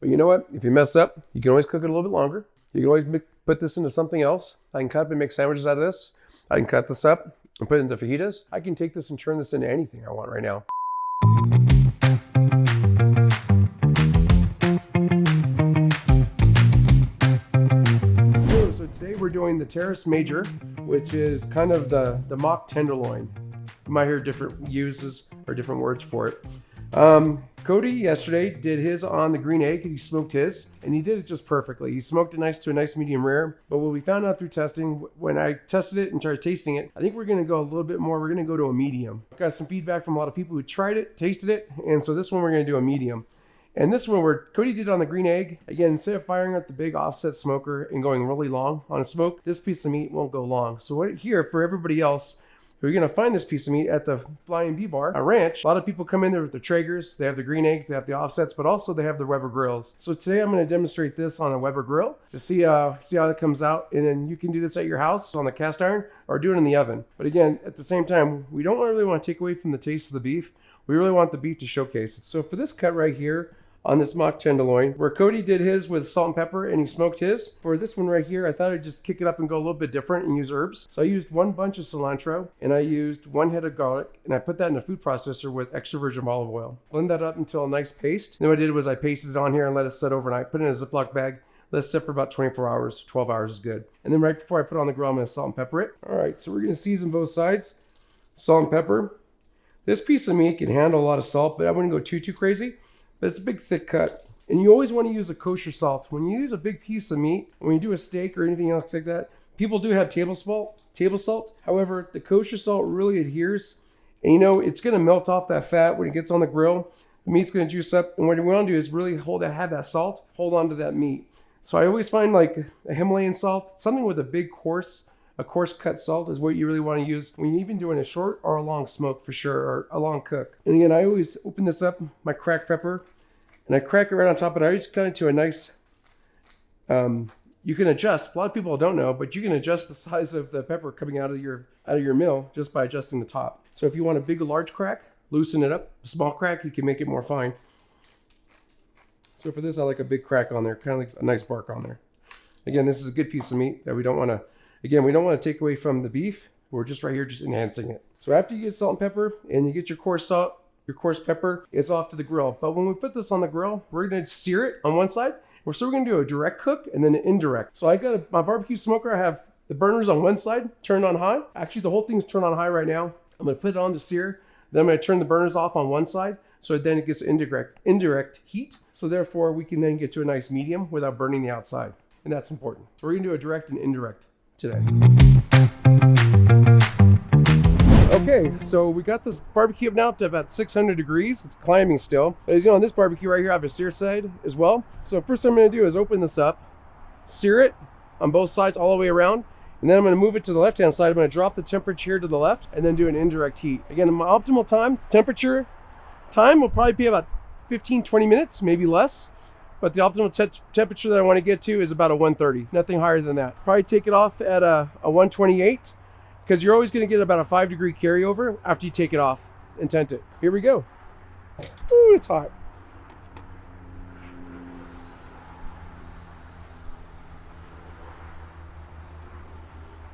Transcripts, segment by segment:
But you know what? If you mess up, you can always cook it a little bit longer. You can always put this into something else. I can cut up and make sandwiches out of this. I can cut this up and put it into fajitas. I can take this and turn this into anything I want right now. So today we're doing the Teres Major, which is kind of the Mock Tenderloin. You might hear different uses or different words for it. Cody yesterday did his on the green egg. He smoked his, and he did it just perfectly. He smoked it to a nice medium rare. But what we found out through testing, when I tested it and started tasting it, I think we're going to go a little bit more. We're going to go to a medium. Got some feedback from a lot of people who tried it, tasted it, and so this one we're going to do a medium. And this one where Cody did on the green egg, again, instead of firing up the big offset smoker and going really long on a smoke, this piece of meat won't go long. So what here for everybody else, you're going to find this piece of meat at the Flying Bee Bar, a ranch. A lot of people come in there with the Traegers. They have the green eggs, they have the offsets, but also they have the Weber grills. So today I'm going to demonstrate this on a Weber grill to see how that comes out. And then you can do this at your house on the cast iron or do it in the oven. But again, at the same time, we don't really want to take away from the taste of the beef. We really want the beef to showcase. So for this cut right here, on this mock tenderloin, where Cody did his with salt and pepper and he smoked his. For this one right here, I thought I'd just kick it up and go a little bit different and use herbs. So I used one bunch of cilantro and I used one head of garlic and I put that in a food processor with extra virgin olive oil. Blend that up until a nice paste. Then what I did was I pasted it on here and let it set overnight. Put it in a Ziploc bag. Let it sit for about 24 hours. 12 hours is good. And then right before I put it on the grill, I'm going to salt and pepper it. All right, so we're going to season both sides. Salt and pepper. This piece of meat can handle a lot of salt, but I wouldn't go too crazy. But it's a big, thick cut. And you always want to use a kosher salt. When you use a big piece of meat, when you do a steak or anything else like that, people do have table salt. However, the kosher salt really adheres. And you know, it's going to melt off that fat when it gets on the grill. The meat's going to juice up. And what we want to do is really have that salt, hold on to that meat. So I always find like a Himalayan salt, something with a coarse cut salt is what you really want to use when you're even doing a short or a long smoke for sure, or a long cook. And again, I always open this up, my cracked pepper, and I crack it right on top of it. I just cut it to a nice, you can adjust, a lot of people don't know, but you can adjust the size of the pepper coming out of your mill just by adjusting the top. So if you want a big, large crack, loosen it up. A small crack, you can make it more fine. So for this, I like a big crack on there, kind of like a nice bark on there. Again, this is a good piece of meat that we don't want to take away from the beef. We're just right here, just enhancing it. So after you get salt and pepper and you get your coarse salt, your coarse pepper, it's off to the grill. But when we put this on the grill, we're going to sear it on one side. So we're going to do a direct cook and then an indirect. So I got my barbecue smoker. I have the burners on one side turned on high. Actually, the whole thing's turned on high right now. I'm going to put it on to sear. Then I'm going to turn the burners off on one side. So then it gets indirect heat. So therefore, we can then get to a nice medium without burning the outside. And that's important. So we're going to do a direct and indirect today. Okay, so we got this barbecue up now to about 600 degrees. It's climbing still. But as you know, on this barbecue right here, I have a sear side as well. So first thing I'm going to do is open this up, sear it on both sides all the way around, and then I'm going to move it to the left-hand side. I'm going to drop the temperature here to the left and then do an indirect heat. Again, my optimal time will probably be about 15-20 minutes, maybe less. But the optimal temperature that I want to get to is about a 130, nothing higher than that. Probably take it off at a 128, because you're always going to get about a 5-degree carryover after you take it off and tent it. Here we go. Ooh, it's hot.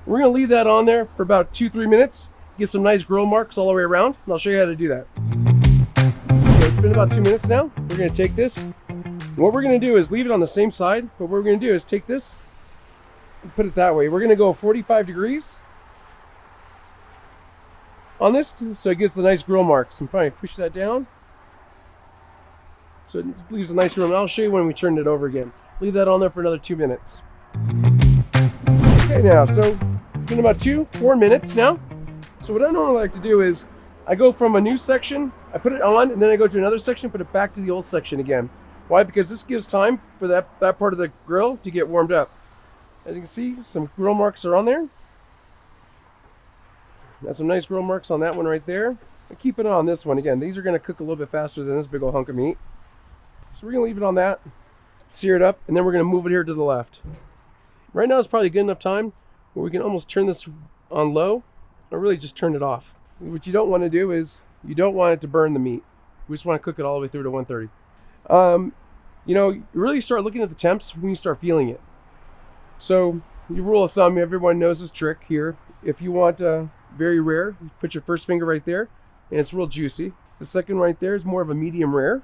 We're going to leave that on there for about 2-3 minutes. Get some nice grill marks all the way around, and I'll show you how to do that. So it's been about 2 minutes now. We're going to take this. What we're going to do is leave it on the same side, but what we're going to do is take this and put it that way. We're going to go 45 degrees on this, so it gives the nice grill marks. And probably push that down so it leaves a nice grill. And I'll show you when we turn it over again. Leave that on there for another 2 minutes. Okay, now, so it's been about 4 minutes now. So what I normally like to do is I go from a new section, I put it on, and then I go to another section, put it back to the old section again. Why? Because this gives time for that part of the grill to get warmed up. As you can see, some grill marks are on there. Got some nice grill marks on that one right there. And keep it on this one. Again, these are going to cook a little bit faster than this big old hunk of meat. So we're going to leave it on that, sear it up, and then we're going to move it here to the left. Right now is probably good enough time where we can almost turn this on low, or really just turn it off. What you don't want to do is, you don't want it to burn the meat. We just want to cook it all the way through to 130. You know, you really start looking at the temps when you start feeling it. So your rule of thumb, everyone knows this trick here. If you want very rare, you put your first finger right there, and it's real juicy. The second right there is more of a medium rare.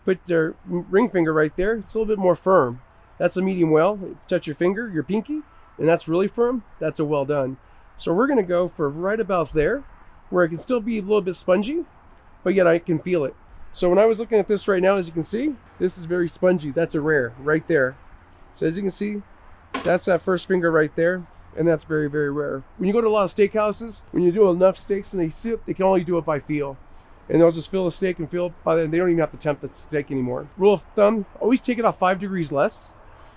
Put your ring finger right there, it's a little bit more firm. That's a medium well. Touch your finger, your pinky, and that's really firm. That's a well done. So we're gonna go for right about there, where it can still be a little bit spongy, but yet I can feel it. So when I was looking at this right now, as you can see, this is very spongy. That's a rare right there. So as you can see, that's that first finger right there, and that's very, very rare. When you go to a lot of steakhouses, when you do enough steaks and they sip, they can only do it by feel. And they'll just fill the steak and fill, by then they don't even have to temp the steak anymore. Rule of thumb, always take it off 5 degrees less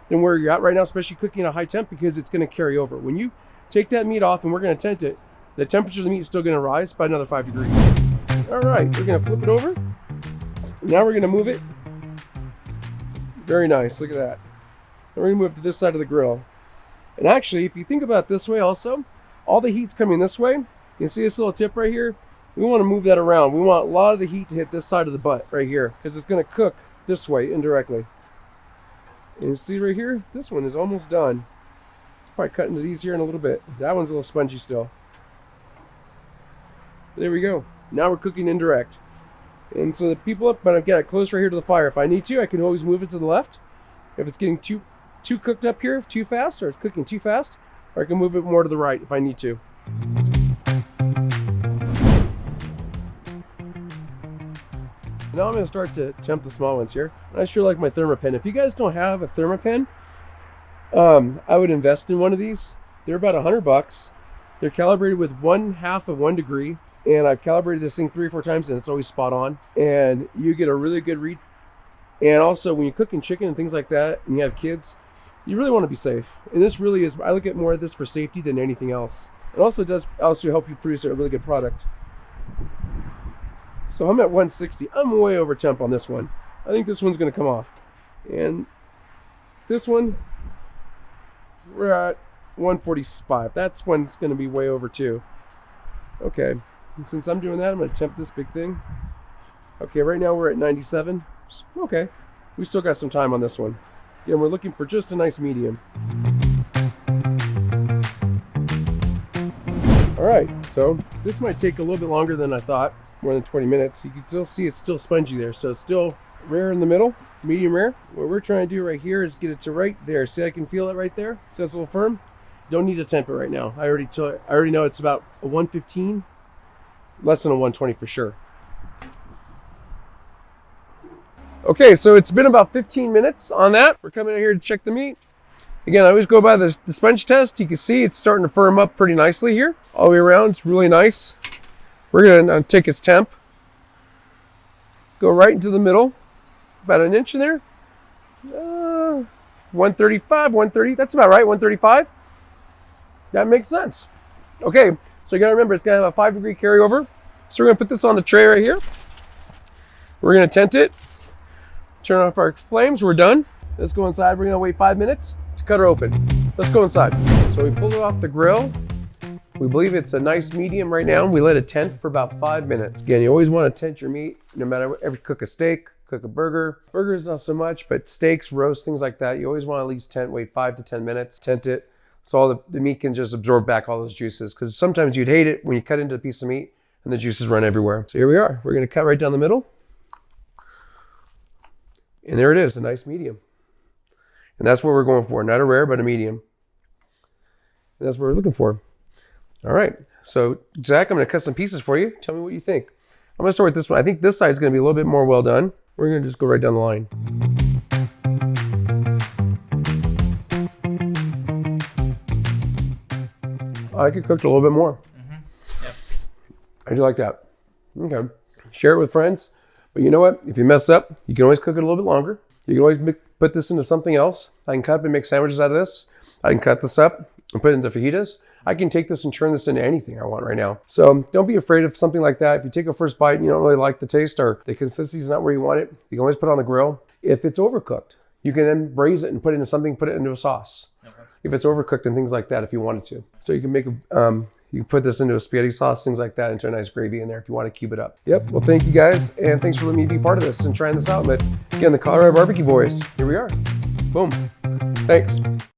than where you're at right now, especially cooking at a high temp, because it's gonna carry over. When you take that meat off and we're gonna tent it, the temperature of the meat is still gonna rise by another 5 degrees. All right, we're gonna flip it over. Now we're gonna move it. Very nice, look at that. Now we're gonna move to this side of the grill. And actually, if you think about it this way also, all the heat's coming this way. You can see this little tip right here. We want to move that around. We want a lot of the heat to hit this side of the butt right here, because it's going to cook this way indirectly. And you see right here, this one is almost done. Probably cut into these here in a little bit. That one's a little spongy still. There we go. Now we're cooking indirect. And so the people up, but I've got it close right here to the fire. If I need to, I can always move it to the left. If it's getting too cooked up here, too fast, or it's cooking too fast, or I can move it more to the right if I need to. Now I'm going to start to temp the small ones here. I sure like my Thermapen. If you guys don't have a Thermapen, I would invest in one of these. They're about $100. They're calibrated with 1/2 of 1 degree, and I've calibrated this thing 3 or 4 times, and it's always spot on. And you get a really good read. And also, when you're cooking chicken and things like that, and you have kids, you really want to be safe. And this really is, I look at more of this for safety than anything else. It also does help you produce a really good product. So I'm at 160. I'm way over temp on this one. I think this one's going to come off. And this one, we're at 145. That's one's going to be way over too. Okay. And since I'm doing that, I'm going to temp this big thing. Okay, right now we're at 97. Okay. We still got some time on this one. Again, we're looking for just a nice medium. All right, so this might take a little bit longer than I thought, more than 20 minutes. You can still see it's still spongy there, so it's still rare in the middle, medium rare. What we're trying to do right here is get it to right there. See, I can feel it right there. See, it's a little firm. Don't need to temp it right now. I already know it's about a 115, less than a 120 for sure. Okay, so it's been about 15 minutes on that. We're coming out here to check the meat. Again, I always go by the sponge test. You can see it's starting to firm up pretty nicely here. All the way around, it's really nice. We're gonna take its temp. Go right into the middle, about an inch in there. 135, 130, that's about right, 135. That makes sense. Okay, so you gotta remember, it's gonna have a 5 degree carryover. So we're gonna put this on the tray right here. We're gonna tent it. Turn off our flames, we're done. Let's go inside, we're gonna wait 5 minutes to cut her open. Let's go inside. So we pulled it off the grill. We believe it's a nice medium right now. We let it tent for about 5 minutes. Again, you always wanna tent your meat, no matter what, ever cook a steak, cook a burger. Burgers not so much, but steaks, roast, things like that. You always wanna at least wait 5 to 10 minutes, tent it, so all the meat can just absorb back all those juices. Because sometimes you'd hate it when you cut into a piece of meat and the juices run everywhere. So here we are. We're gonna cut right down the middle. And there it is, a nice medium. And that's what we're going for, not a rare, but a medium. And that's what we're looking for. All right, so Zach, I'm gonna cut some pieces for you. Tell me what you think. I'm gonna start with this one. I think this side's gonna be a little bit more well done. We're gonna just go right down the line. I could cook a little bit more. Yep. I do like that. Okay, share it with friends. But you know what? If you mess up, you can always cook it a little bit longer. You can always put this into something else. I can cut up and make sandwiches out of this. I can cut this up and put it into fajitas. I can take this and turn this into anything I want right now. So don't be afraid of something like that. If you take a first bite and you don't really like the taste or the consistency is not where you want it, you can always put it on the grill. If it's overcooked, you can then braise it and put it into something, put it into a sauce. Okay. If it's overcooked and things like that, if you wanted to. So you can make You can put this into a spaghetti sauce, things like that, into a nice gravy in there if you want to cube it up. Yep, well, thank you guys, and thanks for letting me be part of this and trying this out. But again, the Colorado Barbecue Boys, here we are. Boom. Thanks.